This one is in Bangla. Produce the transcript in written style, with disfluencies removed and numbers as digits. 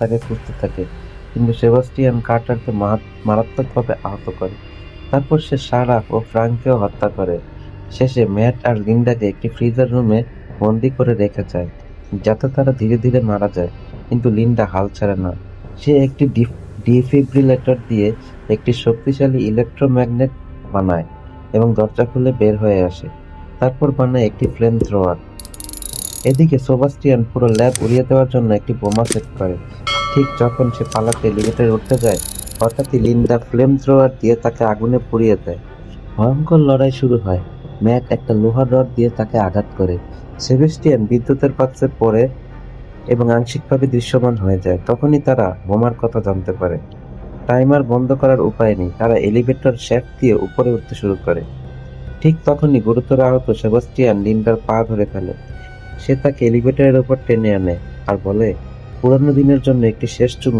তাকে খুঁজতে থাকে, কিন্তু সেবাস্টিয়ান কার্টারকে মারাত্মকভাবে আহত করে। তারপর সে সারাহ ও ফ্রাঙ্ককেও হত্যা করে। শেষে ম্যাট আর লিন্ডাকে একটি ফ্রিজার রুমে বন্দি করে রেখে যায়, যাতে তারা ধীরে ধীরে মারা যায়। কিন্তু লিন্ডা হাল ছাড়ে না। সে একটি ডিফিব্রিলেটর দিয়ে একটি শক্তিশালী ইলেকট্রোম্যাগনেট বানায় এবং দরজা খুলে বের হয়ে আসে। তারপর বানায় একটি ফ্লেম থ্রোয়ার। এদিকে সেবাস্টিয়ান পুরো ল্যাব উড়িয়ে দেওয়ার জন্য একটি বোমা সেট করে। ঠিক যখন সে পালাতে এলিভেটরে উঠতে যায়, হঠাৎই লিন্ডা ফ্লেম থ্রোয়ার দিয়ে তাকে আগুনে পুড়িয়ে দেয়। ভয়ঙ্কর লড়াই শুরু হয়। ম্যাট একটা লোহার রড দিয়ে তাকে আঘাত করে। সেবাস্টিয়ান বিদ্যুতের পাত্রে পড়ে এবং আংশিকভাবে দৃশ্যমান হয়ে যায়। তখনই তারা বোমার কথা জানতে পারে। টাইমার বন্ধ করার উপায় নেই। তারা এলিভেটর শ্যাফট দিয়ে উপরে উঠতে শুরু করে। ঠিক তখনই গুরুতর আহত সেবাস্টিয়ান লিন্ডার পা ধরে ফেলে। সে তাকে এলিভেটরের উপর টেনে আনে আর বলে, পুরানো দিনের জন্য একটি শেষ চুমু